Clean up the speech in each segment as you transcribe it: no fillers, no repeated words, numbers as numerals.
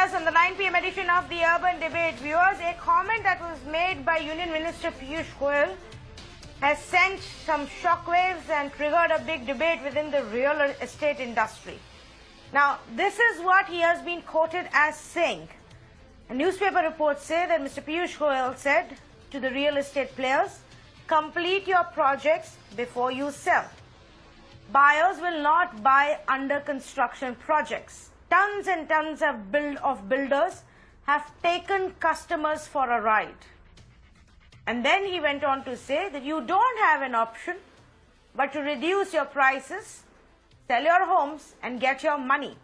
us on the 9 p.m. edition of the Urban Debate. Viewers, a comment that was made by Union Minister Piyush Goyal has sent some shockwaves and triggered a big debate within the real estate industry. Now, this is what he has been quoted as saying. A newspaper reports say that Mr. Piyush Goyal said to the real estate players, complete your projects before you sell. Buyers will not buy under construction projects. Tons and tons of builders have taken customers for a ride. And then he went on to say that you don't have an option but to reduce your prices, sell your homes and get your money.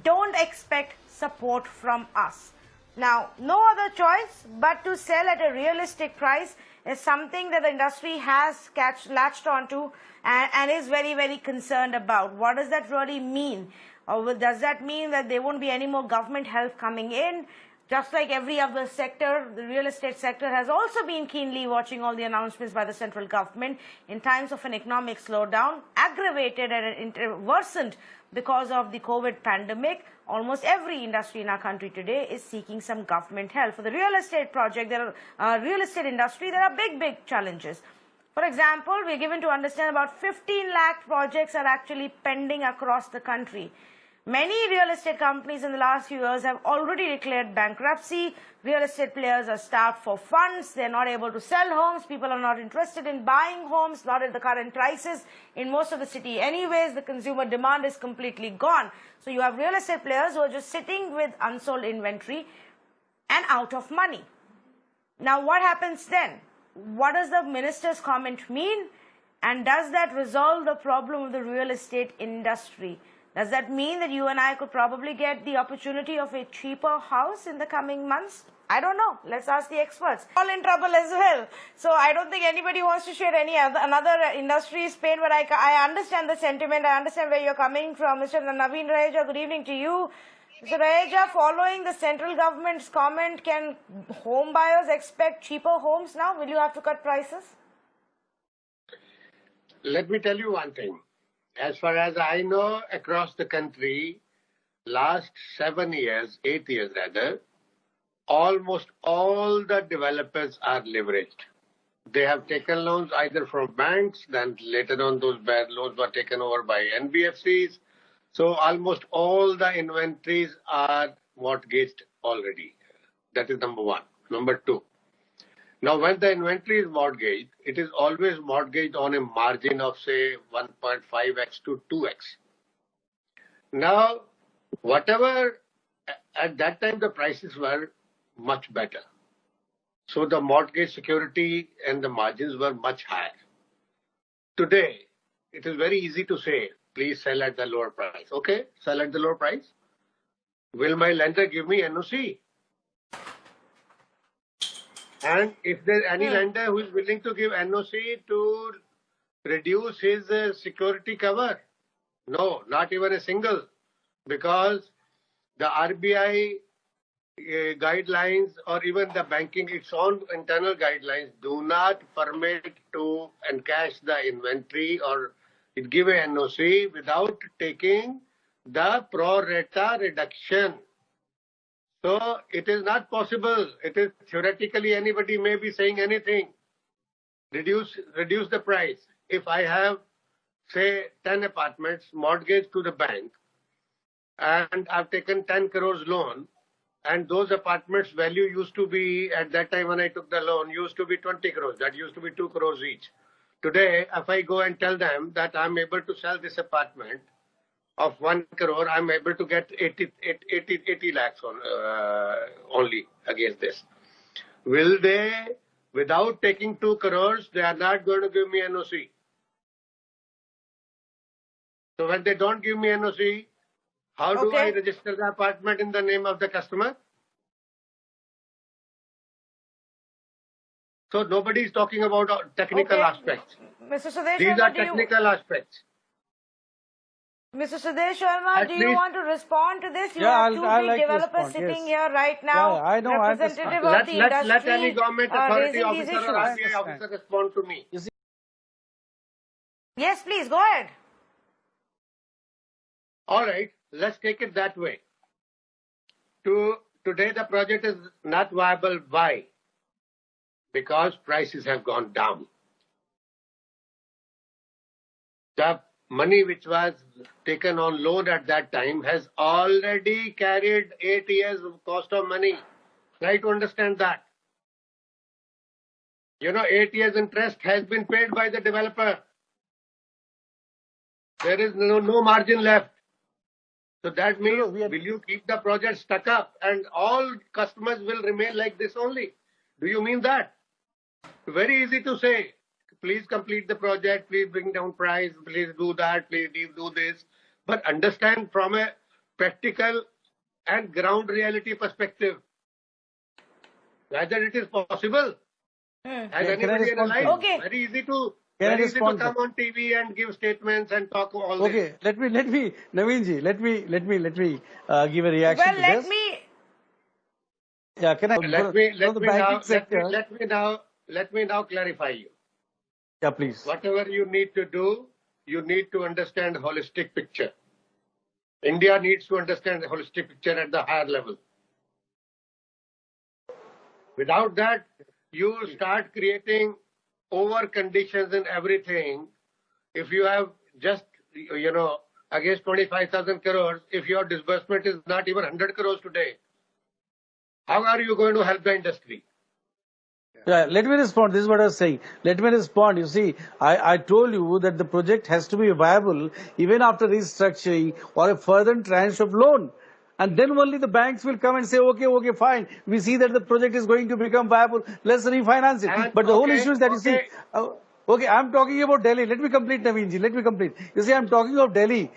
Don't expect support from us. Now, no other choice but to sell at a realistic price is something that the industry has latched onto and is very, very concerned about. What does that really mean? Or does that mean that there won't be any more government help coming in? Just like every other sector, the real estate sector has also been keenly watching all the announcements by the central government in times of an economic slowdown, aggravated and worsened because of the COVID pandemic. Almost every industry in our country today is seeking some government help. For the real estate project, real estate industry, there are big challenges. For example, we are given to understand about 15 lakh projects are actually pending across the country. Many real estate companies in the last few years have already declared bankruptcy. Real estate players are starved for funds. They're not able to sell homes. People are not interested in buying homes, not at the current prices. In most of the city anyways, the consumer demand is completely gone. So you have real estate players who are just sitting with unsold inventory and out of money. Now what happens then? What does the minister's comment mean? And does that resolve the problem of the real estate industry? Does that mean that you and I could probably get the opportunity of a cheaper house in the coming months? I don't know. Let's ask the experts. All in trouble as well. So I don't think anybody wants to share another industry's pain, but I understand the sentiment. I understand where you're coming from. Mr. Naveen Raheja, good evening to you. Mr. Raheja, following the central government's comment, can home buyers expect cheaper homes now? Will you have to cut prices? Let me tell you one thing. As far as I know, across the country, last 7 years, 8 years rather, almost all the developers are leveraged. They have taken loans either from banks, then later on those bad loans were taken over by NBFCs. So almost all the inventories are mortgaged already. That is number one. Number two. Now, when the inventory is mortgaged, it is always mortgaged on a margin of, say, 1.5x to 2x. Now, whatever, at that time, the prices were much better. So the mortgage security and the margins were much higher. Today, it is very easy to say, please sell at the lower price. Okay, sell at the lower price. Will my lender give me NOC? And if there's any lender who is willing to give NOC to reduce his security cover, no, not even a single, because the RBI guidelines or even the banking, its own internal guidelines do not permit to encash the inventory or give a NOC without taking the pro rata reduction. So it is not possible. It is theoretically anybody may be saying anything. Reduce the price. If I have, say, 10 apartments mortgaged to the bank and I've taken 10 crores loan and those apartments value used to be, at that time when I took the loan, used to be 20 crores. That used to be 2 crores each. Today, if I go and tell them that I'm able to sell this apartment of 1 crore, I'm able to get 80 lakhs only against this. Will they, without taking 2 crores, they are not going to give me NOC. So when they don't give me NOC, how do I register the apartment in the name of the customer? So nobody is talking about technical aspects. Mr. Sudesh These are technical aspects. Mr. Sudesh Sharma, do you want to respond to this? You have two big developers sitting here right now. Yeah, I know. Representative of the industry. Let any government authority officer or RBI RBI officer respond to me. Yes, please, go ahead. All right, let's take it that way. today the project is not viable. Why? Because prices have gone down. The money which was taken on loan at that time has already carried 8 years of cost of money. Try to understand that. 8 years interest has been paid by the developer. There is no margin left. So that means, will you keep the project stuck up and all customers will remain like this only? Do you mean that? Very easy to say. Please complete the project, please bring down price, please do that, please do this. But understand from a practical and ground reality perspective whether it is possible. Has anybody analyzed? Okay. Very easy to come on TV and give statements and talk all this. Okay, let me, Naveenji, let me give a reaction to Well, this. Yeah, can I? Let me now clarify you. Yeah, please. Whatever you need to do, you need to understand the holistic picture. India needs to understand the holistic picture at the higher level. Without that, you start creating over conditions in everything. If you have just, against 25,000 crores, if your disbursement is not even 100 crores today, how are you going to help the industry? Yeah, let me respond. This is what I was saying. Let me respond. You see, I told you that the project has to be viable even after restructuring or a further tranche of loan. And then only the banks will come and say, okay, fine. We see that the project is going to become viable. Let's refinance it. But the whole issue is that you see, okay, I'm talking about Delhi. Let me complete, Naveenji. Let me complete. You see, I'm talking of Delhi.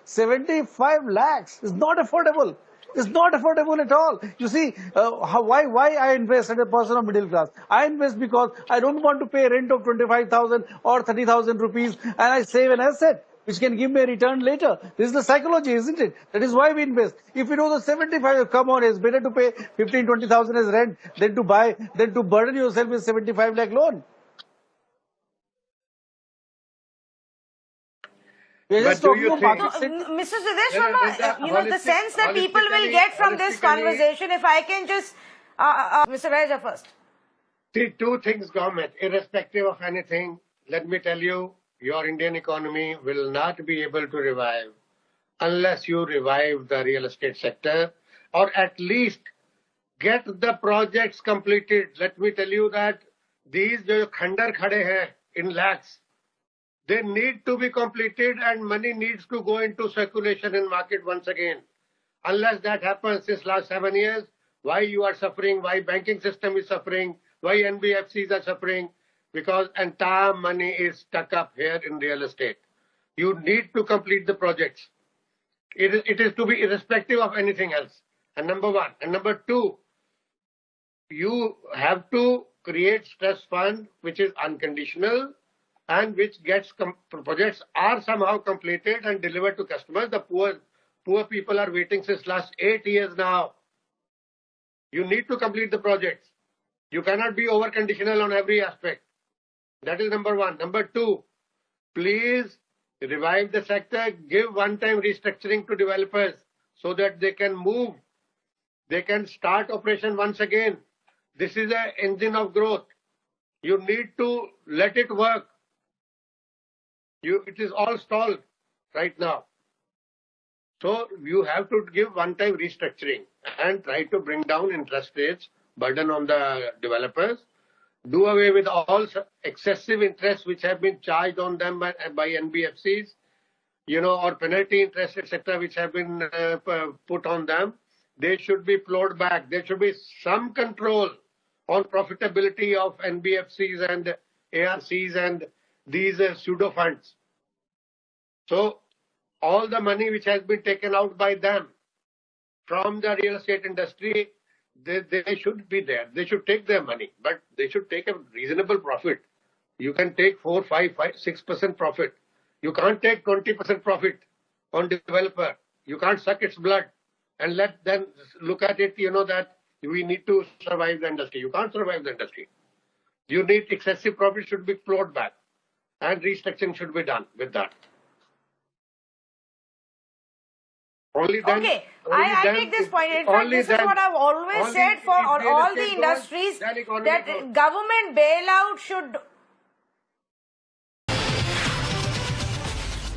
75 lakhs is not affordable. It's not affordable at all. You see, why I invest as a person of middle class? I invest because I don't want to pay rent of 25,000 or 30,000 rupees and I save an asset which can give me a return later. This is the psychology, isn't it? That is why we invest. If you know the 75, come on, it's better to pay 15, 20,000 as rent than to burden yourself with 75 lakh loan. We're just talking about market sector. Mr. Siddesh Verma, the sense that people will get from this conversation, if I can just, Mr. Raja first. See, two things, government, irrespective of anything, let me tell you, your Indian economy will not be able to revive unless you revive the real estate sector or at least get the projects completed. Let me tell you that these khandar khade hai in lakhs, they need to be completed and money needs to go into circulation in market once again. Unless that happens since last 7 years, why you are suffering, why banking system is suffering, why NBFCs are suffering, because entire money is stuck up here in real estate. You need to complete the projects. It is to be irrespective of anything else. And number one. And number two, you have to create stress fund which is unconditional and which gets projects are somehow completed and delivered to customers. The poor people are waiting since last 8 years now. You need to complete the projects. You cannot be over conditional on every aspect. That is number one. Number two, please revive the sector, give one-time restructuring to developers so that they can move, they can start operation once again. This is an engine of growth. You need to let it work. It is all stalled right now. So you have to give one-time restructuring and try to bring down interest rates, burden on the developers, do away with all excessive interest which have been charged on them by NBFCs, or penalty interest, etc., which have been put on them. They should be plowed back. There should be some control on profitability of NBFCs and ARCs and these pseudo funds. So all the money which has been taken out by them from the real estate industry, they should be there. They should take their money, but they should take a reasonable profit. You can take 4, 5, 6% profit. You can't take 20% profit on developer. You can't suck its blood and let them look at it, that we need to survive the industry. You can't survive the industry. You need excessive profit should be plowed back and restructuring should be done with that. Only then. Okay, only I then take this if- point. In fact, only this is then- what I've always only said for if real all estate the grows, industries, then economy that grows. government bailout should